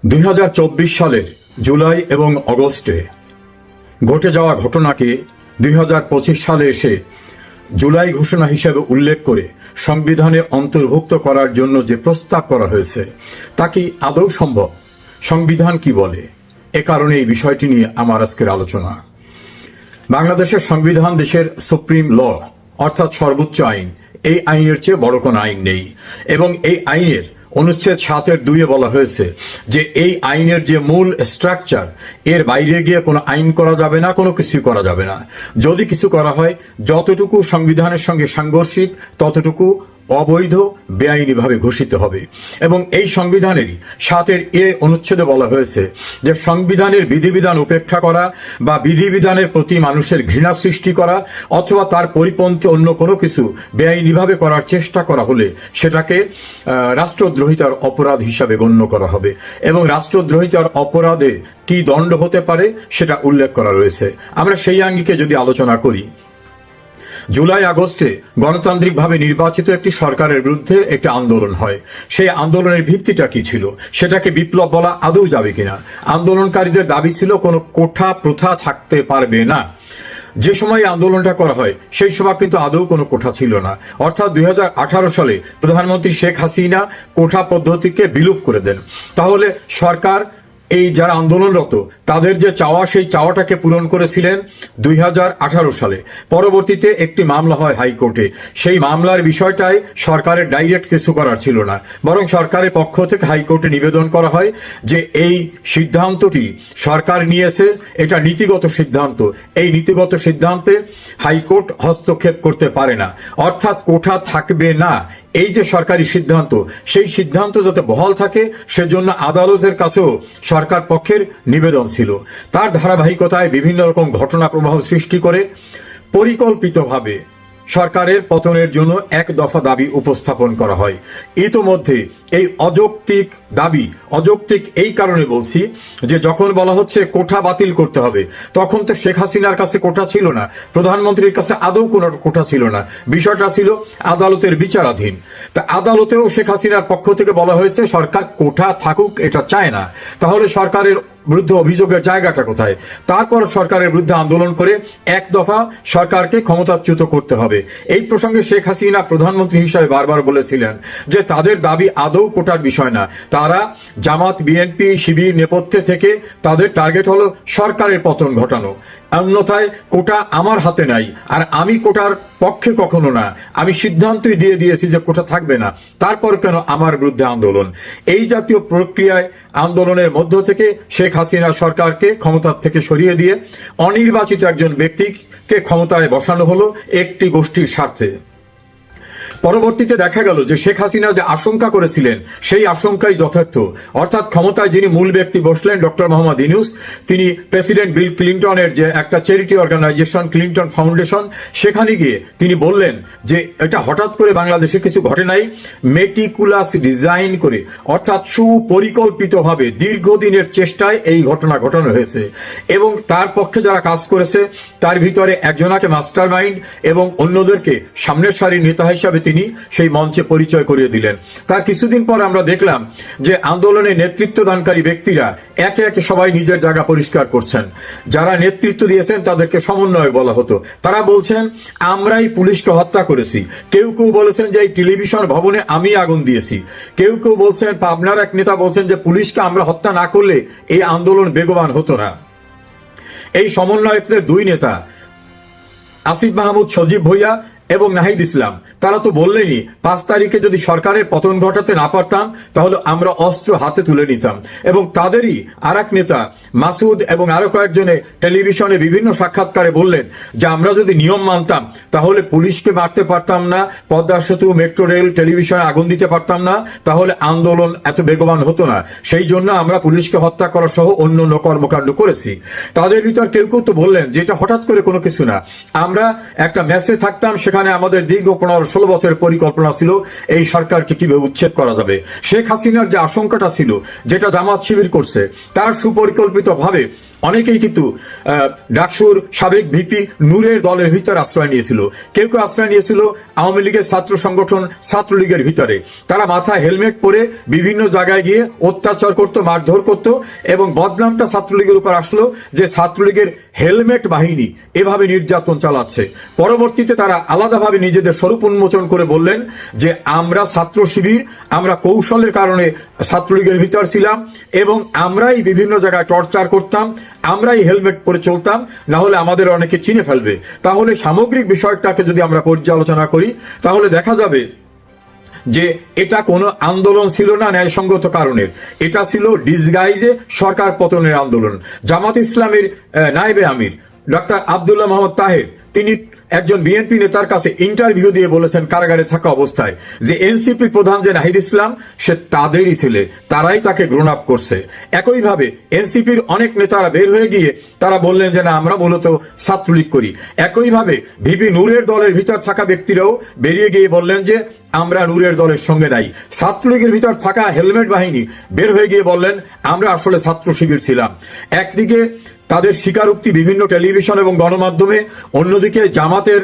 2024 সালের জুলাই এবং অগস্টে ঘটে যাওয়া ঘটনাকে 2025 সালে এসে জুলাই ঘোষণা হিসেবে উল্লেখ করে সংবিধানে অন্তর্ভুক্ত করার জন্য যে প্রস্তাব করা হয়েছে তা কি আদৌ সম্ভব? সংবিধান কি বলে? এ কারণে এই বিষয়টি নিয়ে আমার আজকের আলোচনা। বাংলাদেশের সংবিধান দেশের সুপ্রিম ল, অর্থাৎ সর্বোচ্চ আইন। এই আইনের চেয়ে বড় কোনো আইন নেই এবং এই আইনের অনুচ্ছেদ 7-2 বলা হয়েছে যে এই আইনের যে মূল স্ট্রাকচার, এর বাইরে গিয়ে কোনো আইন করা যাবে না, কোনো কিছু করা যাবে না। যদি কিছু করা হয়, যতটুকু সংবিধানের সঙ্গে সাংঘর্ষিক ততটুকু অবৈধ, বেআইনিভাবে ঘোষিত হবে। এবং এই সংবিধানেরই 7 অনুচ্ছেদে বলা হয়েছে যে সংবিধানের বিধিবিধান উপেক্ষা করা বা বিধিবিধানের প্রতি মানুষের ঘৃণা সৃষ্টি করা অথবা তার পরিপন্থী অন্য কোনো কিছু বেআইনিভাবে করার চেষ্টা করা হলে সেটাকে রাষ্ট্রদ্রোহিতার অপরাধ হিসাবে গণ্য করা হবে এবং রাষ্ট্রদ্রোহিতার অপরাধে কি দণ্ড হতে পারে সেটা উল্লেখ করা রয়েছে। আমরা সেই আঙ্গিকে যদি আলোচনা করি, জুলাই আগস্টে গণতান্ত্রিকভাবে নির্বাচিত একটি সরকারের বিরুদ্ধে একটি আন্দোলন হয়। সেই আন্দোলনের ভিত্তিটা কি ছিল? সেটাকে বিপ্লব বলা আদৌ যাবে কিনা? আন্দোলনকারীদের দাবি ছিল কোনো কোঠা প্রথা থাকতে পারবে না। যে সময় আন্দোলনটা করা হয় সেই সময় কিন্তু আদৌ কোনো কোঠা ছিল না। অর্থাৎ 2018 সালে প্রধানমন্ত্রী শেখ হাসিনা কোঠা পদ্ধতিকে বিলুপ করে দেন। তাহলে সরকার এই যারা আন্দোলনরত তাদের যে চাওয়া, সেই চাওয়াটাকে পূরণ করেছিলেন 2018 সালে। পরবর্তীতে একটি মামলা হয় হাইকোর্টে। সেই মামলার বিষয়টায় সরকারের ডাইরেক্ট কিছু করার ছিল না, বরং সরকারের পক্ষ থেকে হাইকোর্টে নিবেদন করা হয় যে এই সিদ্ধান্তটি সরকার নিয়েছে, এটা নীতিগত সিদ্ধান্ত, এই নীতিগত সিদ্ধান্তে হাইকোর্ট হস্তক্ষেপ করতে পারে না। অর্থাৎ কোঠা থাকবে না, এই যে সরকারি সিদ্ধান্ত, সেই সিদ্ধান্ত যাতে বহাল থাকে সেজন্য আদালতের কাছেও সরকার পক্ষের নিবেদন ছিল। তার ধারাবাহিকতায় বিভিন্ন রকম ঘটনা প্রবাহ সৃষ্টি করে পরিকল্পিতভাবে সরকারের পতনের জন্য এক দফা দাবি উপস্থাপন করা হয়। ইতোমধ্যে এই অযৌক্তিক দাবি, অযৌক্তিক এই কারণে বলছি যে যখন বলা হচ্ছে কোঠা বাতিল করতে হবে, তখন তো শেখ হাসিনার কাছে কোঠা ছিল না, প্রধানমন্ত্রীর কাছে আদৌ কোনো কোঠা ছিল না। বিষয়টা ছিল আদালতের বিচারাধীন। তা আদালতেও শেখ হাসিনার পক্ষ থেকে বলা হয়েছে সরকার কোঠা থাকুক এটা চায় না। তাহলে সরকারের বিরুদ্ধে অভিযোগের জায়গাটা কোথায়? তারপর সরকারের বিরুদ্ধে আন্দোলন করে এক দফা সরকারকে ক্ষমতাচ্যুত করতে হবে। এই প্রসঙ্গে শেখ হাসিনা প্রধানমন্ত্রী হিসাবে বারবার বলেছিলেন যে তাদের দাবি আদৌ কোটার বিষয় না, তারা জামাত, বিএনপি, শিবির নেপথ্যে থেকে তাদের টার্গেট হলো সরকারের পতন ঘটানো। অন্যথায় কোটা আমার হাতে নাই, আর আমি কোটার পক্ষে কখনো না। আমি সিদ্ধান্তই দিয়ে দিয়েছি যে কোটা থাকবে না, তারপর কেন আমার বিরুদ্ধে আন্দোলন? এই জাতীয় প্রক্রিয়ায় আন্দোলনের মধ্য থেকে শেখ হাসিনা সরকারকে ক্ষমতার থেকে সরিয়ে দিয়ে অনির্বাচিত একজন ব্যক্তিকে ক্ষমতায় বসানো হলো একটি গোষ্ঠীর স্বার্থে। পরবর্তীতে দেখা গেল যে শেখ হাসিনা যে আশঙ্কা করেছিলেন সেই আশঙ্কাই যথার্থ। অর্থাৎ ক্ষমতায় যিনি মূল ব্যক্তি বসলেন, ডক্টর মোহাম্মদ ইউনূস, তিনি প্রেসিডেন্ট বিল ক্লিন্টনের যে একটা চ্যারিটি অর্গানাইজেশন ক্লিন্টন ফাউন্ডেশন, সেখানে গিয়ে তিনি বললেন যে এটা হঠাৎ করে বাংলাদেশে কিছু ঘটে নাই, মেটিকুলাস ডিজাইন করে, অর্থাৎ সুপরিকল্পিতভাবে দীর্ঘদিনের চেষ্টায় এই ঘটনা ঘটানো হয়েছে এবং তার পক্ষে যারা কাজ করেছে তার ভিতরে একজনাকে মাস্টার মাইন্ড এবং অন্যদেরকে সামনের সারির নেতা হিসাবে তিনি সেই মঞ্চে পরিচয় করিয়ে দিলেন। তার কিছুদিন পর আমরা দেখলাম যে আন্দোলনে নেতৃত্ব দানকারী ব্যক্তিরা একে একে সবাই নিজের জায়গা পরিষ্কার করছেন। যারা নেতৃত্ব দিয়েছেন তাদেরকে সমন্বয়ক বলা হতো। তারা বলছেন আমরাই পুলিশকে হত্যা করেছি। কেউ কেউ বলেছেন যে এই টেলিভিশন ভবনে আমি আগুন দিয়েছি। কেউ কেউ বলছেন, পাবনার এক নেতা বলছেন যে পুলিশকে আমরা হত্যা না করলে এই আন্দোলন বেগবান হতো না। এই সমন্বয়কদের 2 নেতা আসিফ মাহমুদ সজীব ভুইয়া এবং নাহিদ ইসলাম, তারা তো বললেনই 5 তারিখে যদি সরকারের পতন ঘটাতে না পারতাম তাহলে আমরা অস্ত্র হাতে তুলে নিতাম। এবং তাদেরই আর এক নেতা মাসুদ এবং আরো কয়েকজনে টেলিভিশনে বিভিন্ন সাক্ষাৎকারে বললেন যে আমরা যদি নিয়ম মানতাম তাহলে পুলিশকে মারতে পারতাম না, পদ্মা সেতু, মেট্রো রেল, টেলিভিশনে আগুন দিতে পারতাম না, তাহলে আন্দোলন এত বেগবান হতো না। সেই জন্য আমরা পুলিশকে হত্যা করা সহ অন্যান্য কর্মকাণ্ড করেছি। তাদের ভিতর কেউ কেউ তো বললেন যে এটা হঠাৎ করে কোনো কিছু না, আমরা একটা মেসে থাকতাম, সেখানে আমাদের দীর্ঘ 15-16 বছরের পরিকল্পনা ছিল এই সরকারকে কিভাবে উচ্ছেদ করা যাবে। শেখ হাসিনার যে আশঙ্কাটা ছিল, যেটা জামাত শিবির করছে, তার সুপরিকল্পিতভাবে অনেকেই কিন্তু ডাকসুর সাবেক ভিপি নূরের দলের ভিতরে আশ্রয় নিয়েছিল, কেউ কেউ আশ্রয় নিয়েছিল আওয়ামী লীগের ছাত্র সংগঠন ছাত্রলীগের ভিতরে। তারা মাথায় হেলমেট পরে বিভিন্ন জায়গায় গিয়ে অত্যাচার করত, মারধর করত, এবং বদনামটা ছাত্রলীগের উপর আসলো যে ছাত্রলীগের হেলমেট বাহিনী এভাবে নির্যাতন চালাচ্ছে। পরবর্তীতে তারা আলাদাভাবে নিজেদের স্বরূপ উন্মোচন করে বললেন যে আমরা ছাত্র শিবির, আমরা কৌশলের কারণে ছাত্রলীগের ভিতর ছিলাম এবং আমরাই বিভিন্ন জায়গায় টর্চার করতাম, আমরাই হেলমেট পরে চলতাম, না হলে আমাদের অনেকে চিনে ফেলবে। তাহলে সামগ্রিক বিষয়টাকে যদি আমরা পর্যালোচনা করি তাহলে দেখা যাবে যে এটা কোনো আন্দোলন ছিল না ন্যায়সঙ্গত কারণের, এটা ছিল ডিসগাইজে সরকার পতনের আন্দোলন। জামাত ইসলামের নায়েবে আমির ডক্টর আব্দুল্লাহ মোহাম্মদ তাহের তিনি একজন বিএনপি নেতার কাছে ইন্টারভিউ দিয়ে বলেছেন কারাগারে থাকা অবস্থায় যে এনসিপি প্রধান যে নাহিদ ইসলাম সে তাদেরই ছেলে, তারাই তাকে গ্রোন আপ করছে। একইভাবে এনসিপির অনেক নেতারা বের হয়ে গিয়ে তারা বললেন যে না আমরা মূলত ছাত্রলীগ করি। একইভাবে ভিপি নূরের দলের ভিতর থাকা ব্যক্তিরাও বেরিয়ে গিয়ে বললেন যে আমরা নূরের দলের সঙ্গে নাই। ছাত্রলীগের ভিতর থাকা হেলমেট বাহিনী বের হয়ে গিয়ে বললেন আমরা আসলে ছাত্র শিবির ছিলাম। একদিকে তাদের স্বীকারোক্তি বিভিন্ন টেলিভিশন এবং গণমাধ্যমে, অন্যদিকে জামাতের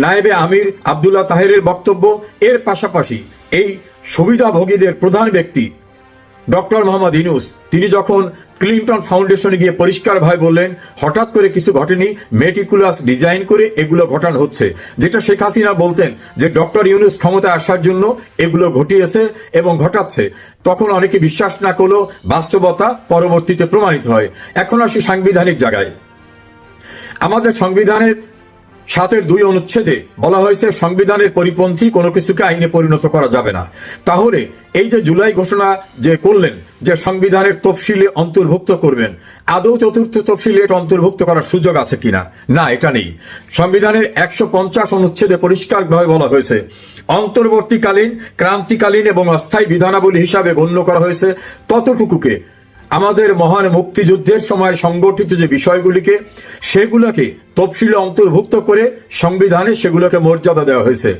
নায়েবে আমির আব্দুল্লাহ তাহেরের বক্তব্য, এর পাশাপাশি এই সুবিধাভোগীদের প্রধান ব্যক্তি ডক্টর মোহাম্মদ ইউনূস তিনি যখন ক্লিনটন ফাউন্ডেশনে গিয়ে পরিষ্কারভাবে বললেন হঠাৎ করে কিছু ঘটেনি, মেটিকুলাস ডিজাইন করে এগুলো ঘটানো হচ্ছে, যেটা শেখ হাসিনা বলতেন যে ডক্টর ইউনূস ক্ষমতায় আসার জন্য এগুলো ঘটিয়েছে এবং ঘটাচ্ছে, তখন অনেকে বিশ্বাস না করলেও বাস্তবতা পরবর্তীতে প্রমাণিত হয়। এখন আসি সাংবিধানিক জায়গায়। আমাদের সংবিধানের 7-2 অনুচ্ছেদে বলা হয়েছে সংবিধানের পরিপন্থী কোনো কিছুকে আইনে পরিণত করা যাবে না। তাহলে এই যে জুলাই ঘোষণা যে করলেন যে সংবিধানের তফসিলে অন্তর্ভুক্ত করবেন, আদৌ চতুর্থ তফসিলে এটা অন্তর্ভুক্ত করার সুযোগ আছে কিনা? না, এটা নেই। সংবিধানের 150 অনুচ্ছেদে পরিষ্কারভাবে বলা হয়েছে অন্তর্বর্তীকালীন, ক্রান্তিকালীন এবং অস্থায়ী বিধানাবলী হিসাবে গণ্য করা হয়েছে ততটুকুকে আমাদের মহান মুক্তিযুদ্ধের সময় সংগঠিত যে বিষয়গুলিকে সেগুলোকে তফসিলে অন্তর্ভুক্ত করে সংবিধানে সেগুলোকে মর্যাদা দেওয়া হয়েছে।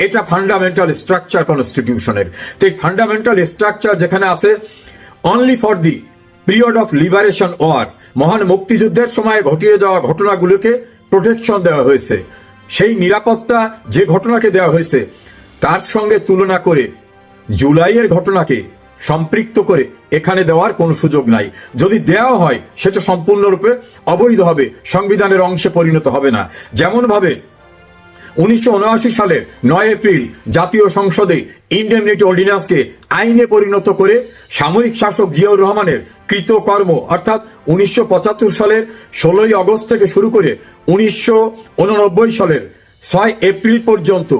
এটা ফান্ডামেন্টাল স্ট্রাকচার কনস্টিটিউশনের। তো এই ফান্ডামেন্টাল স্ট্রাকচার যেখানে আছে only for the period of liberation war, মহান মুক্তিযুদ্ধের সময় ঘটিয়ে যাওয়া ঘটনাগুলোকে প্রোটেকশন দেওয়া হয়েছে। সেই নিরাপত্তা যে ঘটনাকে দেওয়া হয়েছে তার সঙ্গে তুলনা করে জুলাইয়ের ঘটনাকে সম্পৃক্ত করে এখানে দেওয়ার কোনো সুযোগ নাই। যদি দেওয়া হয় সেটা সম্পূর্ণরূপে অবৈধ হবে, সংবিধানের অংশে পরিণত হবে না। যেমন ভাবে 1979 সালের 9 এপ্রিল জাতীয় সংসদে ইনডেমনিটি অর্ডিন্যান্সকে আইনে পরিণত করে সামরিক শাসক জিয়াউর রহমানের কৃতকর্ম অর্থাৎ 1975 সালের 16 আগস্ট থেকে শুরু করে 1989 সালের 6 এপ্রিল পর্যন্ত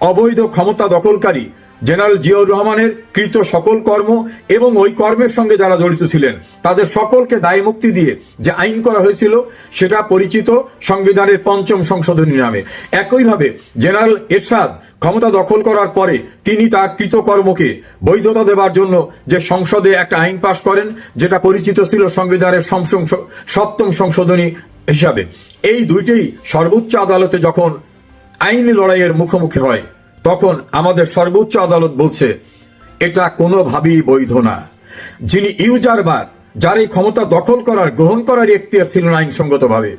অবৈধ ক্ষমতা দখলকারী জেনারেল জিয়াউর রহমানের কৃত সকল কর্ম এবং ওই কর্মের সঙ্গে যারা জড়িত ছিলেন তাদের সকলকে দায় মুক্তি দিয়ে যে আইন করা হয়েছিল সেটা পরিচিত সংবিধানের 5ম সংশোধনী নামে। একইভাবে জেনারেল এরশাদ ক্ষমতা দখল করার পরে তিনি তার কৃতকর্মকে বৈধতা দেওয়ার জন্য যে সংসদে একটা আইন পাশ করেন যেটা পরিচিত ছিল সংবিধানের 7ম সংশোধনী হিসাবে। এই দুইটাই সর্বোচ্চ আদালতে যখন আইনি লড়াইয়ের মুখোমুখি হয় তখন আমাদের সর্বোচ্চ আদালত বলছে এটা কোনোভাবেই বৈধ না। যিনি ইউজারবার, যার এই ক্ষমতা দখল করার গ্রহণ করার এখতিয়ার ছিল না আইনসঙ্গতভাবে,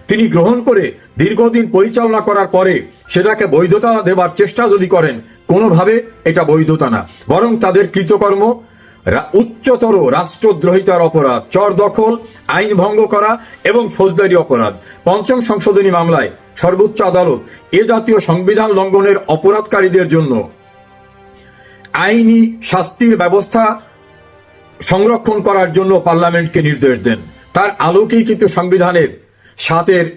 তিনি গ্রহণ করে দীর্ঘদিন পরিচালনা করার পরে সেটাকে বৈধতা দেবার চেষ্টা যদি করেন কোনোভাবে এটা বৈধতা না, বরং তাদের কৃতকর্ম উচ্চতর রাষ্ট্রদ্রোহিতার অপরাধ, চর দখল, আইন ভঙ্গ করা এবং ফৌজদারি অপরাধ। 5ম সংশোধনী মামলায় সর্বোচ্চ আদালত এ জাতীয় সংবিধান লঙ্ঘনের অপরাধকারীদের জন্য আইনি শাস্তির ব্যবস্থা সংরক্ষণ করার জন্য পার্লামেন্টকে নির্দেশ দেন। তার আলোকেই কিন্তু সংবিধানের 7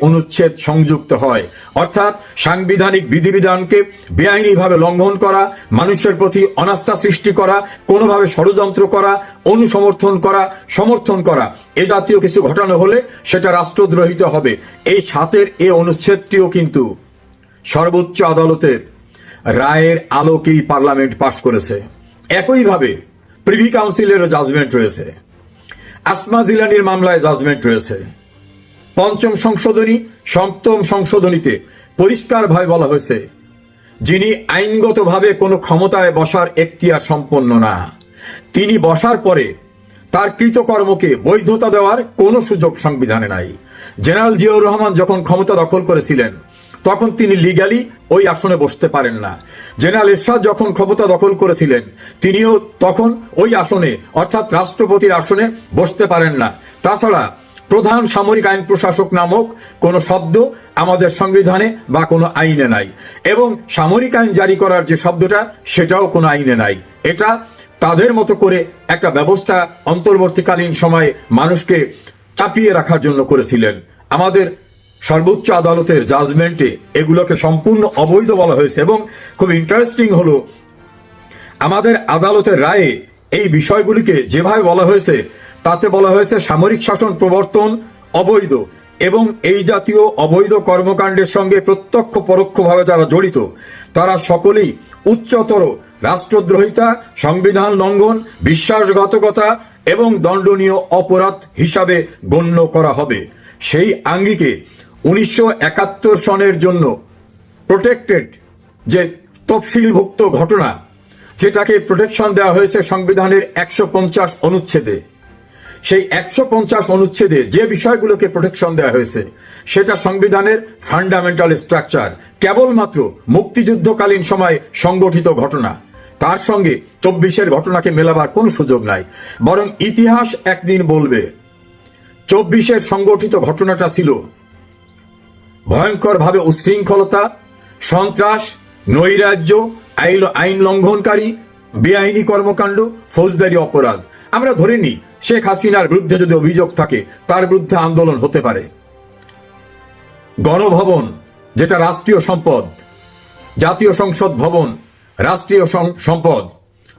অনুচ্ছেদ সংযুক্ত হয়। অর্থাৎ সাংবিধানিক বিধিবিধানকে বেআইনিভাবে লঙ্ঘন করা, মানুষের প্রতি অনাস্থা সৃষ্টি করা, কোনোভাবে ষড়যন্ত্র করা, অনুসমর্থন করা, সমর্থন করা এ জাতীয় কিছু ঘটানো হলে সেটা রাষ্ট্রদ্রোহিত হবে। এই 7 অনুচ্ছেদটিও কিন্তু সর্বোচ্চ আদালতের রায়ের আলোকেই পার্লামেন্ট পাশ করেছে। একইভাবে প্রিভি কাউন্সিলেরও জাজমেন্ট রয়েছে, আসমা জিলানির মামলায় জাজমেন্ট রয়েছে। 5ম সংশোধনী 7ম সংশোধনীতে পরিষ্কারভাবে বলা হয়েছে যিনি আইনগতভাবে কোনো ক্ষমতায় বসার এখতিয়ার সম্পন্ন না, তিনি বসার পরে তার কৃতকর্মকে বৈধতা দেওয়ার কোনো সুযোগ সংবিধানে নাই। জেনারেল জিয়াউর রহমান যখন ক্ষমতা দখল করেছিলেন তখন তিনি লিগ্যালি ওই আসনে বসতে পারেন না। জেনারেল এরশাদ যখন ক্ষমতা দখল করেছিলেন তিনিও তখন ওই আসনে অর্থাৎ রাষ্ট্রপতির আসনে বসতে পারেন না। তাছাড়া প্রধান সামরিক আইন প্রশাসক নামক কোনো শব্দ আমাদের সংবিধানে বা কোনো আইনে নাই, এবং সামরিক আইন জারি করার যে শব্দটা সেটাও কোনো আইনে নাই। এটা তাদের মতো করে একটা ব্যবস্থা অন্তর্বর্তীকালীন সময়ে মানুষকে চাপিয়ে রাখার জন্য করেছিলেন। আমাদের সর্বোচ্চ আদালতের জাজমেন্টে এগুলোকে সম্পূর্ণ অবৈধ বলা হয়েছে, এবং খুব ইন্টারেস্টিং হলো আমাদের আদালতের রায়ে এই বিষয়গুলিকে যেভাবে বলা হয়েছে তাতে বলা হয়েছে সামরিক শাসন প্রবর্তন অবৈধ, এবং এই জাতীয় অবৈধ কর্মকাণ্ডের সঙ্গে প্রত্যক্ষ পরোক্ষভাবে যারা জড়িত তারা সকলেই উচ্চতর রাষ্ট্রদ্রোহিতা, সংবিধান লঙ্ঘন, বিশ্বাসঘাতকতা এবং দণ্ডনীয় অপরাধ হিসাবে গণ্য করা হবে। সেই আঙ্গিকে 1971 সনের জন্য প্রোটেক্টেড যে তফসিলভুক্ত ঘটনা, যেটাকে প্রোটেকশন দেওয়া হয়েছে সংবিধানের 150 অনুচ্ছেদে, সেই 150 অনুচ্ছেদে যে বিষয়গুলোকে প্রোটেকশন দেওয়া হয়েছে সেটা সংবিধানের ফান্ডামেন্টাল স্ট্রাকচার। কেবলমাত্র মুক্তিযুদ্ধকালীন সময় সংগঠিত ঘটনা, তার সঙ্গে 24-এর ঘটনাকে মেলাবার কোনো সুযোগ নাই। বরং ইতিহাস একদিন বলবে 24-এর সংগঠিত ঘটনাটা ছিল ভয়ঙ্করভাবে উচ্ছৃঙ্খলতা, সন্ত্রাস, নৈরাজ্য, আইন লঙ্ঘনকারী, বেআইনি কর্মকাণ্ড, ফৌজদারি অপরাধ। আমরা ধরে নিই শেখ হাসিনার বিরুদ্ধে যদি অভিযোগ থাকে তার বিরুদ্ধে আন্দোলন হতে পারে। গণভবন যেটা রাষ্ট্রীয় সম্পদ, জাতীয় সংসদ ভবন রাষ্ট্রীয় সম্পদ,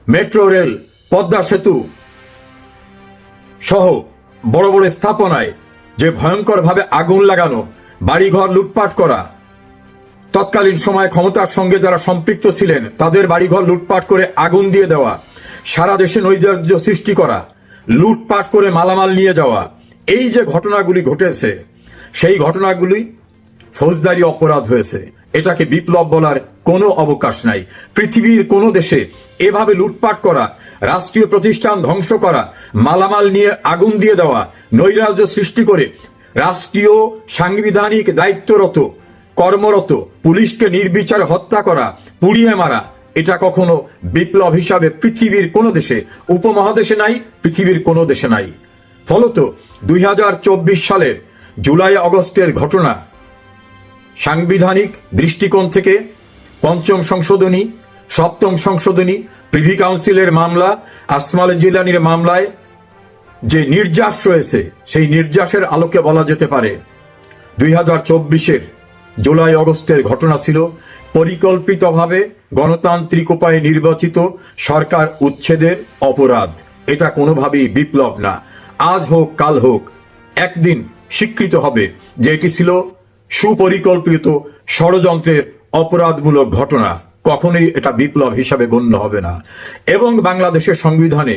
মেট্রো রেল, পদ্মা সেতু সহ বড় বড় স্থাপনায় যে ভয়ঙ্করভাবে আগুন লাগানো, বাড়িঘর লুটপাট করা, তৎকালীন সময় ক্ষমতার সঙ্গে যারা সম্পৃক্ত ছিলেন তাদের বাড়িঘর লুটপাট করে আগুন দিয়ে দেওয়া, সারা দেশে নৈরাজ্য সৃষ্টি করা, লুটপাট করে মালামাল নিয়ে যাওয়া, এই যে ঘটনাগুলি ঘটেছে সেই ঘটনাগুলি ফৌজদারি অপরাধ হয়েছে। এটাকে বিপ্লব বলার কোনো অবকাশ নাই। পৃথিবীর কোনো দেশে এভাবে লুটপাট করা, রাষ্ট্রীয় প্রতিষ্ঠান ধ্বংস করা, মালামাল নিয়ে আগুন দিয়ে দেওয়া, নৈরাজ্য সৃষ্টি করে রাষ্ট্রীয় সাংবিধানিক দায়িত্বরত কর্মরত পুলিশকে নির্বিচারে হত্যা করা, পুড়িয়ে মারা, এটা কখনো বিপ্লব হিসাবে পৃথিবীর কোনো দেশে, উপমহাদেশে নাই, পৃথিবীর কোনো দেশে নাই। ফলত 2024 সালের জুলাই আগস্টের ঘটনা সাংবিধানিক দৃষ্টিকোণ থেকে পঞ্চম সংশোধনী, সপ্তম সংশোধনী, প্রিভি কাউন্সিলের মামলা, আসমাল জিলানির মামলায় যে নির্যাস রয়েছে সেই নির্যাসের আলোকে বলা যেতে পারে 2024-এর জুলাই আগস্টের ঘটনা ছিল পরিকল্পিতভাবে গণতান্ত্রিক উপায়ে নির্বাচিত সরকার উচ্ছেদের অপরাধ। এটা কোনোভাবেই বিপ্লব না। আজ হোক কাল হোক একদিন স্বীকৃত হবে যে এটি ছিল সুপরিকল্পিত ষড়যন্ত্রের অপরাধমূলক ঘটনা। কখনোই এটা বিপ্লব হিসাবে গণ্য হবে না। এবং বাংলাদেশের সংবিধানে